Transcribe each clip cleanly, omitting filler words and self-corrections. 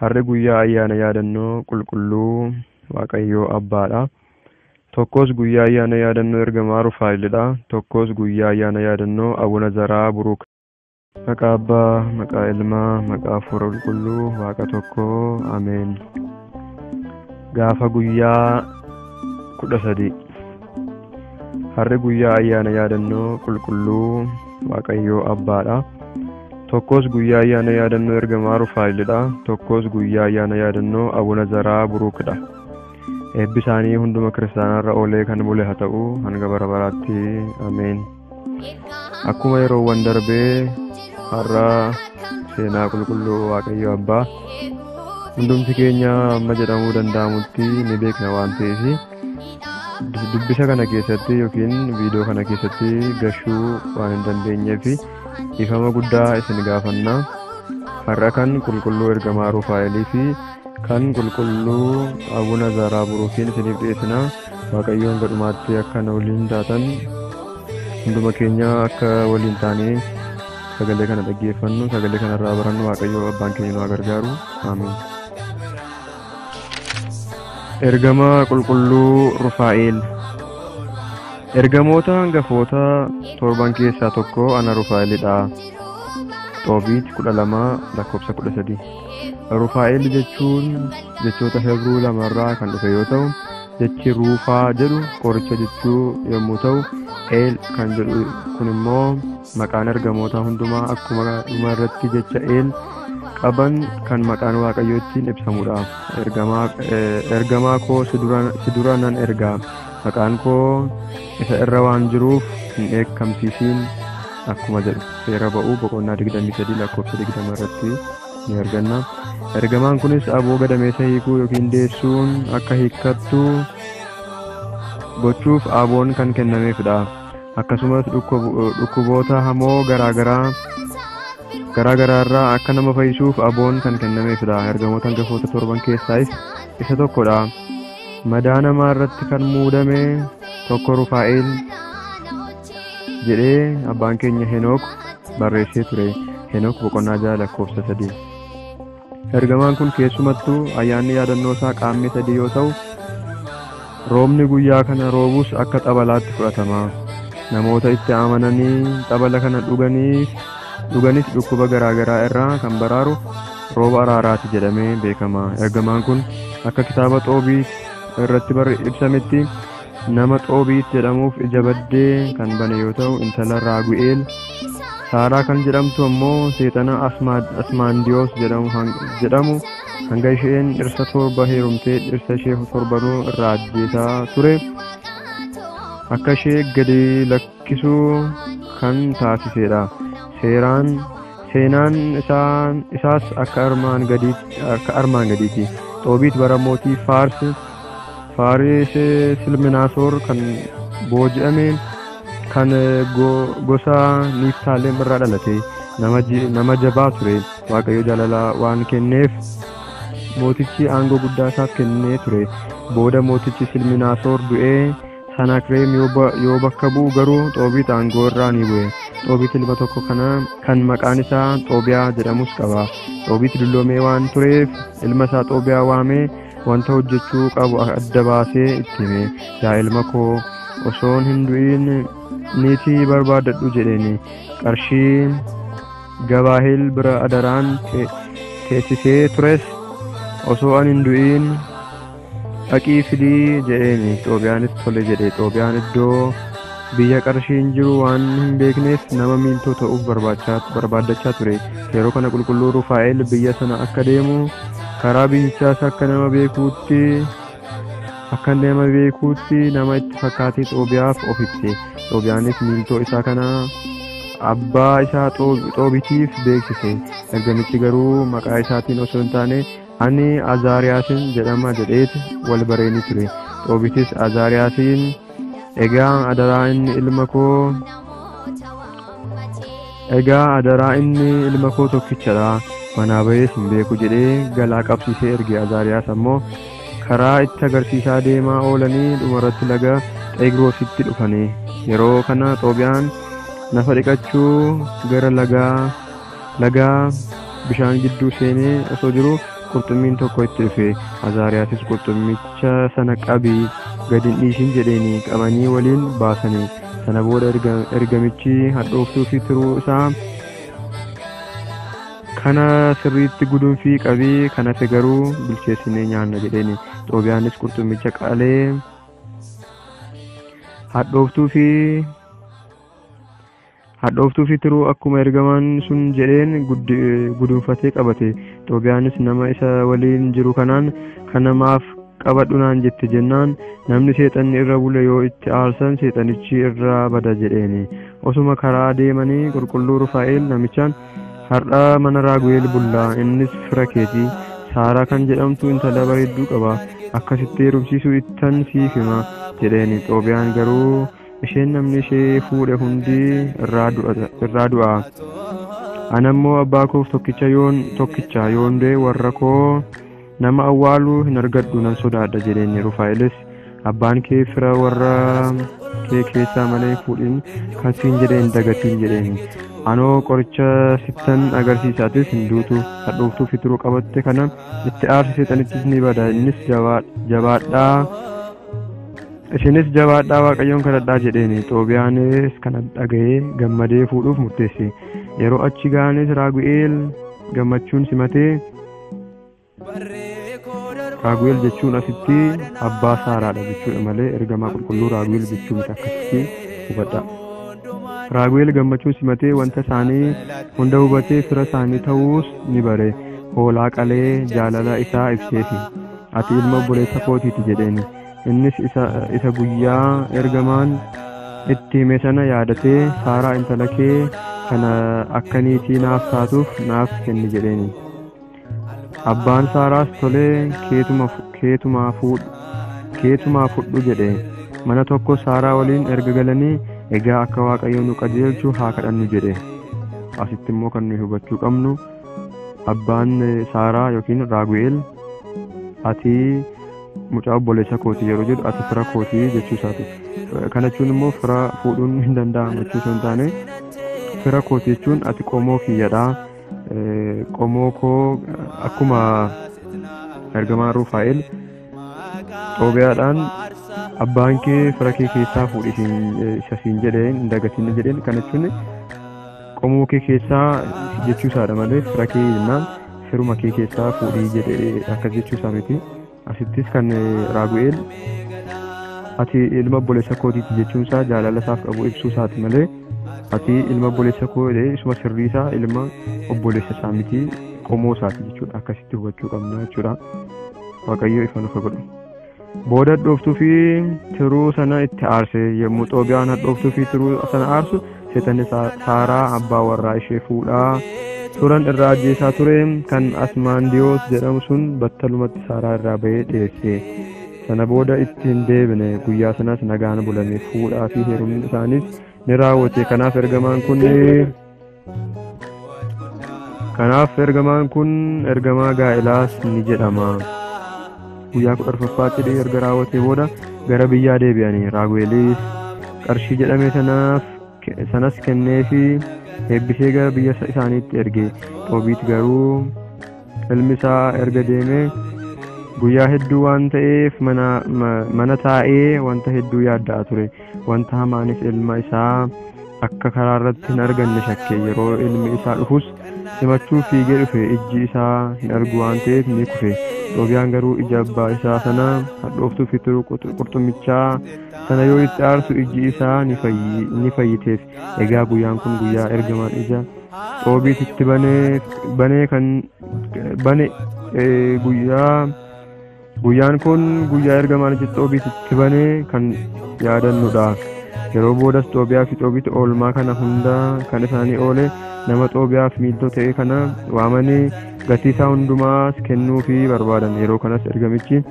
Harri guyyaa ayyaana yaadannoo qulqulluu Waaqayyoo Abbaadha. Tokkos guyyaa ayyaana yaadannoo ergamaa Rufaa'elidha. Tokkos guyyaa ayyaana yaadannoo Abuna Zaraa Buruuk. Maqaa Abbaa, maqaa Ilmaa, maqaa Hafuura Qulqulluu, Waaqa tokkoo. Ameen. Gaafa guyyaa 13. Harri guyyaa ayyaana yaadannoo qulqulluu Waaqayyoo Abbaadha. Tokkos guyyaa ayyaana yaadannoo ergamaa Rufaa'elidha. Tokkos guyyaa ayyaana yaadannoo Abuna Zaraa Buruukidha. Eebbi isaanii hunduma kiristaanarra oolee kan bule haa ta'u hanga bara baraatti. Ameen. Akkuma yeroowwan darbee har'a seenaa qulqulluu Waaqayyoo Abbaa hundumti keenya amma jedhamuu danda'amutti ni beekna waan ta'eef dubbisa kana keessatti yookiin viidiyoo kana keessatti gashuu waan hin dandeenyeef ifama guddaa isin gaafanna. Har'a kan qulqulluu ergamaa Rufaa'elii fi kan qulqulluu Abuna Zaraa Buruukiin isiniif dhiyeessina. Waaqayyoon gadhumaatti akka waliin taatan hunduma keenya akka waliin taanee sagalee kana dhaggeeffannu, sagalee kanarraa barannu Waaqayyoo Abbaan keenya nu gargaaru. Ameen. Ergamaa qulqulluu Rufaa'el. Ergamoota hangafoota 7 keessaa tokko ana Rufaa'elidha. Xoobiit 12:13. Rufaa'el jechuun jechoota Hebruu lamarraa kan dhufe yoo ta'u, jechi Ruufaa jedhu qoricha jechuu yommuu ta'u, El kan jedhu kun immoo maqaan ergamoota hundumaa akkuma dhuma irratti jecha El qaban kan maqaan Waaqayyoo ittiin ibsamudha. Ergamaa koo si dura nan ergaa, maqaan koo isa irra waan jiruuf hin dheekkamsiisiin akkuma jedhu seera ba'uu boqonnaa 23:20 irratti ni arganna. Ergamaan kunis aboo gadameessa hiikuu yookiin deessuun akka hiikkattu gochuuf aboon kan kennameefidha. Akkasumas dhukkuboota hamoo garaagaraa irraa akka nama fayyisuuf aboon kan kennameefidha. Ergamoota hangafoota 7 keessaas isa tokkodha. Madaa namaa irratti kan muudame tokko Rufaa'el jedhee abbaan keenya Henook barreessee ture. Henook boqonnaa 6:3. Ergamaan kun keessumattuu ayyaanni yaadannoo isaa qaammee 3 yoo ta'u, roobni guyyaa kana roobus akka xabalaatti fudhatama. Namoota itti amananii xabala kana dhuganis dhukkuba garaagaraa irraa kan baraaru rooba araaraati jedhamee beekama. Ergamaan kun akka kitaaba Xoobiit irratti ibsametti nama Xoobiit jedhamuuf ija baddee kan bane yoo ta'u, intala Raagu'eel. Saaraa kan jedhamtu ammoo seexana Asmaandiyoos jedhamu hanga isheen dhirsa 7 heerumtee dhirsa ishee 7 irraa ajjeesaa ture akka ishee gadi lakkisuu kan taasisedha. Seenaan isaas akka armaan gadiiti. Xoobiit bara mootii Faaris Silminaasoor kan booji'ameen kan gosa Niftaalem irraa dhalate nama jabaa ture. Waaqayyo jaalala waan kenneef mootichi aangoo guddaa isaaf kennee ture. Booda mootichi Silminaasoor du'ee Sanaakireem yoo bakka bu'u garuu Xoobiit aangoo irraa ni bu'e. Xoobiit ilma tokko kan maqaan isaa Xoobiyaa jedhamus qaba. Xoobiit dulloomee waan tureef ilma isaa Xoobiyaa waamee wanta hojjechuu qabu adda baasee itti hime. Yaa ilma koo, osoon hin du'iin niitii barbaadadhu jedheeni. Qarshii Gabaahel bira adaraan teessisee tures osoo ani hin du'iin dhaqii fidii jedheeni. Xoobiyaanis tole jedhe. Xoobiyaan iddoo biyya qarshiin jiru waan hin beekneef nama miiltoo ta'uuf barbaaddachaa ture. Yeroo kana qulqulluu Rufaa'el biyya sana akka deemu karaa biyyichaas akka nama beekuutti nama itti fakkaatee Xoobiyaaf of ibse. Xoobiyaanis miiltoo isaa kana abbaa isaa Xoobiitiif beeksise. Ergamichi garuu maqaa isaatiin osoo hin taane ani Azaariyaasin jedhama jedheeti wal bareeni ture. Xoobiitis Azaariyaasiin egaa adaraa inni ilma koo tokkichadha, manaa bahees hin beeku jedhee galaa qabsiisee erge. Azaariyaas ammoo karaa itti agarsiisaa deemaa oolanii dhumarratti laga Xeegiroositti dhufanii. Yeroo kana Xoobiyaan nafa dhiqachuu gara lagaa bishaan gidduu seenee osoo jiru qurxummiin tokko itti dhufe. Azaariyaasis qurxummicha sana qabii gadi hin dhiisin jedheeni qabanii waliin baasanii. Sana booda ergamichi hadhooftuu fi tiruu isaa kana sirriitti gudunfii qabii kan hafe garuu bilcheessinee nyaanna jedheeni. Xoobiyaanis qurxummicha qalee hadhooftuu fi tiruu akkuma ergamaan sun jedheen gudunfatee qabate. Xoobiyaanis nama isa waliin jiru kanaan kana maaf qabadhu naan jette jennaan namni seexanni irra bule yoo itti aarsan seexanichi irraa bada jedheeni. Osuma karaa deemanii qulqulluu Rufaa'el namichaan har'a mana Raagu'eel bullaa innis fira keetii Saaraa kan jedhamtu intala bareedduu qaba akkasitti heerumsiisuu ittan siif hima jedheeni. Xoobiyaan garuu isheen namni ishee fuudhe hundi irraa du'a. Anammoo abbaa koof tokkicha yoon du'e warra koo nama awwaaluu hin argadhu nan sodaadha jedheeni. Rufaa'elis abbaan kee fira warra kee keessaa malee fuudhin kan siin jedhe hin dagatiin jedheeni. Anoo qoricha sittan agarsiisaatis hin duutu. Hadhooftuu fi tiruu qabatte kana itti aarsi seexanittis ni bada. Isinis jabaadhaa Waaqayyoon kadhadhaa jedheeni. Xoobiyaanis kana dhaga'ee gammadee fuudhuuf murteesse. Yeroo achi ga'anis Raagu'eel gammachuun simatee. Raagu'eel jechuun asitti abbaa Saaraadha jechuudha malee ergamaa qulqulluu Raagu'eel jechuu miti, akkasitti hubadhaa. Raagu'eel gammachuun simatee wanta isaanii hunda hubatee fira isaanii ta'uus ni bare. Hoolaa qalee jaalala isaa ibseefi. Ati ilma obboleessa kootiiti jedheeni. Innis isa guyyaa ergamaan itti hime sana yaadatee Saaraa intala kee kana akka niitii naaf taatuuf naaf kenni jedheeni. Abbaan Saaraas tolee keetumaa fudhu jedhe. Mana tokko Saaraa waliin erga galanii egaa akka Waaqayyo nu qajeelchu haa kadhannu jedhe. Asitti immoo kan nuyi hubachuu qabnu abbaan Saaraa yookiin Raagu'eel ati mucaa obboleessa kootii yeroo jedhu ati fira kootii jechuu isaati. Kana jechuun immoo fira fuudhuun hin danda'amu jechuu osoo hin taane fira kootii jechuun ati qomoo kiyyadha. Qomoo koo akkuma ergamaa Rufaa'el Xoobiyaadhaan abbaan kee fira kee keessaa fuudhi isa siin jedheen hin dagatiin jedheen. Kana jechuun qomoo kee keessaa jechuu isaadha malee fira kee jennaan firuma kee keessaa fuudhii jedhee akkas jechuu isaa miti. Asittis kan Raagu'eel ati ilma obboleessa kootiiti jechuun isaa jaalala isaaf qabu ibsuu isaati malee ati ilma obboleessa koo jedhee isuma sirrii isaa ilma obboleessa isaa miti, qomoo isaati jechuudha. Akkasitti hubachuu qabna jechuudha. Waaqayyo ifa nuuf godhu. Booda hadhooftuu fi tiruu sana itti aarse. Yommuu Xoobiyaan hadhooftuu fi tiruu sana aarsu seexanni Saaraa abbaa warraa ishee fuudhaa turan irraa ajjeesaa ture kan Asmaandiyoos jedhamu sun battalumatti Saaraa irraa bahee dhiyeesse. Sana booda itti hin deebine. Guyyaa sanas nagaan bulame. Fuudhaa fi heerumni isaaniis ni raawwate. Kanaaf ergamaan kun ergamaa gaa'elaas ni jedhama. Guyyaa 14ffaatti erga raawwatee booda gara biyyaa deebi'anii. Raagu'eelis qarshii jedhame sanas kenneefi eebbisee gara biyya isaaniitti erge. Xoobiit garuu ilmi isaa erga deemee guyyaa hedduu waan ta'eef mana taa'ee wanta hedduu yaaddaa ture. Wanta hamaanis ilma isaa akka karaa irratti hin arganne shakke. Yeroo ilmi isaa dhufus simachuu fiigee dhufe. Ijji isaa hin argu waan ta'eef ni kufe. Xoobiyaan garuu ija abbaa isaa sana hadhooftuu fi tiruu qurxummichaa sana yoo itti aarsu ijji isaa ni fayyiteef. Egaa guyyaan kun guyyaa ergamaan ija Xoobiit itti guyyaan kun guyyaa ergamaan ija Xoobiit itti banee kan yaadannudha. Yeroo boodas Xoobiyaa fi Xoobiit oolmaa kana hunda kan isaanii oole nama Xoobiyaaf miiltoo ta'e kana waamanii gatii isaa hundumaas kennuufii barbaadan. Yeroo kanas ergamichi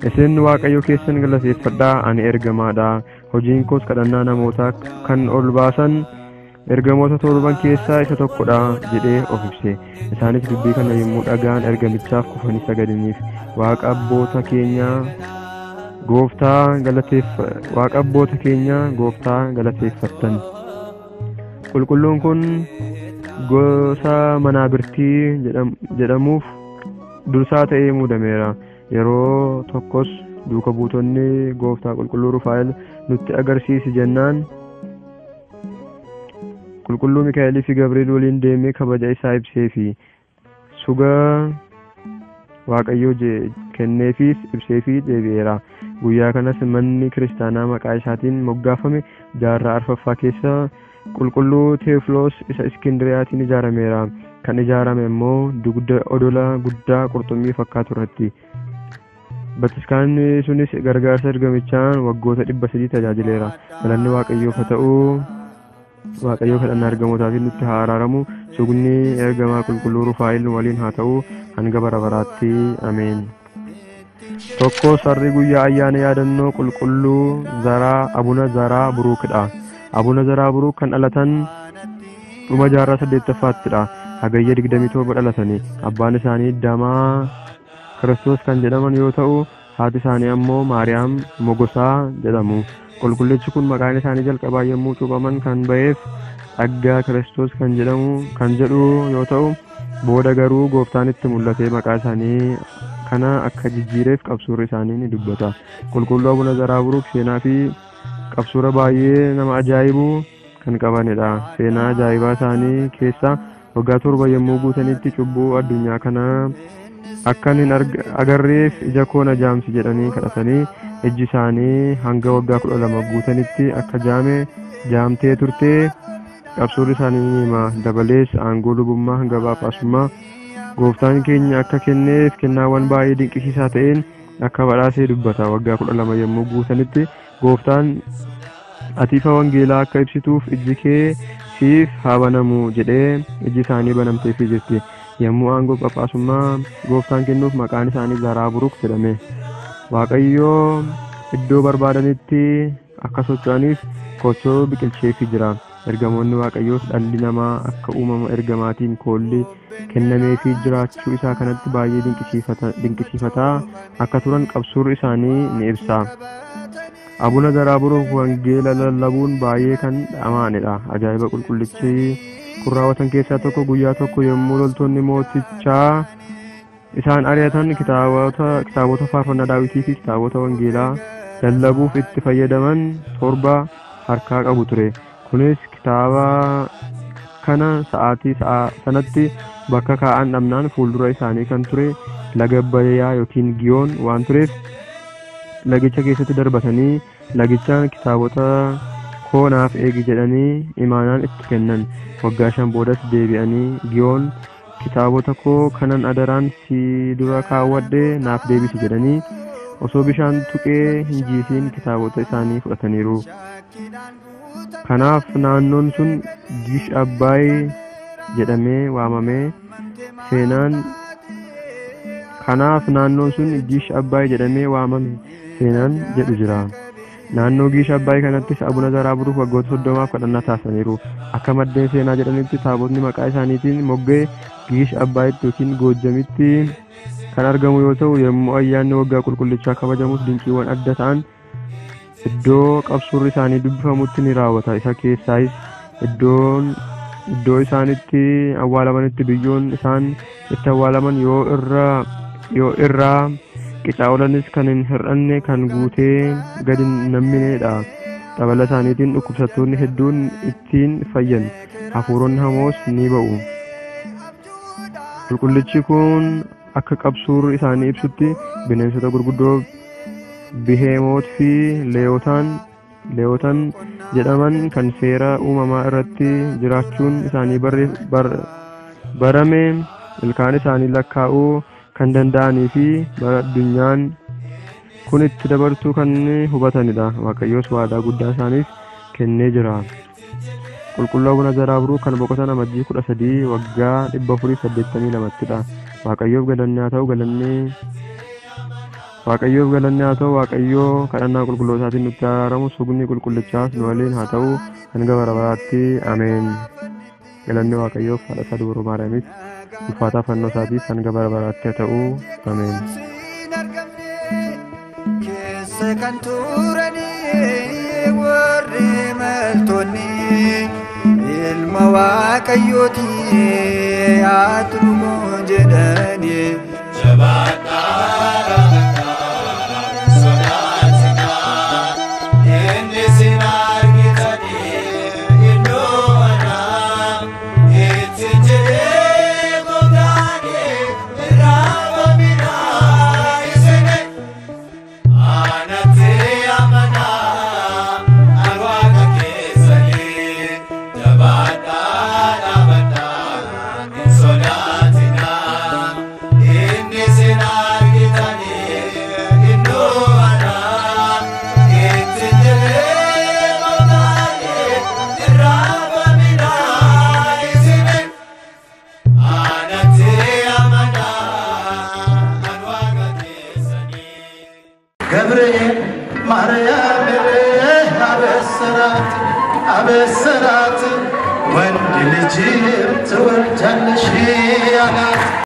isin Waaqayyo keessan galateeffadhaa, ani ergamaadha. Hojiin koos kadhannaa namootaa kan ol baasan ergamoota 7 keessaa isa tokkodha jedhee of ibse. Isaanis dubbii kana yommuu dhaga'an ergamichaaf kufanii sagadaniif. Waaqa abboota keenya gooftaa galateeffattan. Qulqulluun kun gosa manaabirtii jedhamuuf dursaa ta'ee muudameera. Yeroo tokkos duuka buutonni gooftaa qulqulluu Rufaa'el nutti agarsiisi jennaan qulqulluu Mikaa'elii fi Gabriel waliin deemee kabaja isaa ibsee fi suga Waaqayyoo kenneefis ibsee fi deebi'eera. Guyyaa kanas manni kiristaanaa maqaa isaatiin moggaafame jaarraa arfaffaa keessa qulqulluu Teefiloos isa Iskindriyaatiin ijaarameera. Kan ijaarame immoo dugda odola guddaa qurxummii fakkaatu irratti. Batiskaanni sunis gargaarsa ergamichaan waggoota 300 tajaajileera. Galanni Waaqayyoof haa ta'u. Waaqayyoo kadhannaa ergamootaaf nutti haa araaramu. Sugni ergamaa qulqulluu Rufaa'el waliin haa ta'u hanga bara baraatti. Ameen. Tokko sarri guyyaa ayyaana yaadannoo qulqulluu Abuna Zaraa Buruukidha. Abuna Zaraa Buruuk kan dhalatan dhuma jaarraa 8ffaattidha. Hagayya 27 dhalatanii. Abbaan isaanii Damaa Kiristoos kan jedhaman yoo ta'u, haati isaanii ammoo Maariyaam Mogosaa jedhamu. Qulqullichi kun maqaan isaanii jalqabaa yommuu cuuphaman kan ba'eef Dhaggaa Kiristoos kan jedhu yoo ta'u, booda garuu gooftaan itti mul'atee maqaa isaanii kana akka jijjiireef qabsuura isaanii ni dubbata. Qulqulluu Abuna Zaraa Buruuk seenaa fi qabsuura baay'ee nama ajaa'ibu kan qabanidha. Seenaa ajaa'ibaa isaanii keessaa waggaa 7 yommuu guutanitti cubbuu addunyaa kana akkan hin agarreef ija koo na jaamsi jedhanii kadhatanii ijji isaanii hanga waggaa 12 guutanitti akka jaamtee turte qabsuurri isaanii ni hima. Dabalees aangoo lubummaa hanga phaaphaasummaa gooftaan keenya akka kenneef kennaawwan baay'ee dinqisiisaa ta'een akka badhaasee dubbata. Waggaa 12 yommuu guutanitti gooftaan ati ifa wangeelaa akka ibsituuf ijji kee siif haa banamu jedhee ijji isaanii banamteefii jirti. Yommuu aangoo phaaphaasummaa gooftaan kennuuf maqaan isaanii Zaraa Buruuk jedhame. Waaqayyoo iddoo barbaadanitti akka socho'aniif kochoo biqilcheefii jira. Ergamoonni Waaqayyoos dhalli namaa akka uumama ergamaatiin koolli kennameefii jiraachuu isaa kanatti baay'ee dinqisiifataa akka turan qabsuurri isaanii ni ibsa. Abuna Zaraa Buruuk wangeela lallabuun baay'ee kan dhamaanidha. Ajaa'iba qulqullichi kun raawwatan keessaa tokko guyyaa tokko yommuu loltoonni mootichaa isaan ari'atan kitaabota faarfannaa Daawitii fi kitaabota wangeelaa lallabuuf itti fayyadaman 7 harkaa qabu ture. Kunis kitaaba kana sa'aatii sanatti bakka kaa'an dhabnaan fuuldura isaanii kan ture laga Abbayyaa yookiin Giyoon waan tureef lagicha keessatti darbatanii lagichaan kitaabota koo naaf eegi jedhanii imaanaan itti kennan. Waggaa 5 boodas deebi'anii Giyoon kitaabota koo kanan adaraan si dura kaawwadhe naaf deebisi jedhanii osoo bishaan tuqee hin jiisiin kitaabota isaanii fudhataniiru. Kanaaf naannoon sun Gish Abbaay jedhamee waamame. Seenaan jedhu jira. Naannoo Gish Abbaay kanattis Abuna Zaraa Buruuk waggoota 30 kadhannaa taasisaniiru. Akka maddeen seenaa jedhanitti taabotni maqaa isaaniitiin moggee Gish Abbaayitti yookiin Goojjamitti kan argamu yoo ta'u, yommuu ayyaanni waggaa qulqullichaa kabajamus dinqiiwwan adda ta'an iddoo qabsuurri isaanii dubbifamutti ni raawwata. Isa keessaayis iddoo isaan itti awwaalamanitti biyyoon isaan itti awwaalaman yoo irraa qicaa'olanis kan hin hir'anne kan guutee gadi namminedha. Xabala isaaniitiin dhukkubsattoonni hedduun ittiin fayyan. Hafuuronni hamoos ni ba'u. Qulqullichi kun akka qabsuurri isaanii ibsutti bineensota gurguddoo Biheemoot fi Leewotaan jedhaman kan seera uumamaa irratti jiraachuun isaanii barame ilkaan isaanii lakkaa'uu kan danda'anii fi bara addunyaan kun itti dabartu kan hubatanidha. Waaqayyoos waadaa guddaa isaaniif kennee jira. Qulqulluu Abuna Zaraa Buruuk kan boqotan amajjii 13 waggaa 482ttidha. Waaqayyoof galanni haa ta'u. Waaqayyoo kadhannaa qulqullootaatiin nutti araaramu. Sugni qulqullichaas nu waliin haa ta'u hanga bara baraatti. Ameen. Galanni Waaqayyoof haadha isaa dubroo Maariyaamiif ulfaataa fannoo isaatiif hanga bara baraatti haa ta'u. Ameen. Kan turanii warri maltoonni ilma Waaqayyooti haa turumoo jedhanii ገብርኤል ማርያም አበሰራት ወንድ ልጅ ትወልጃለሽ አላት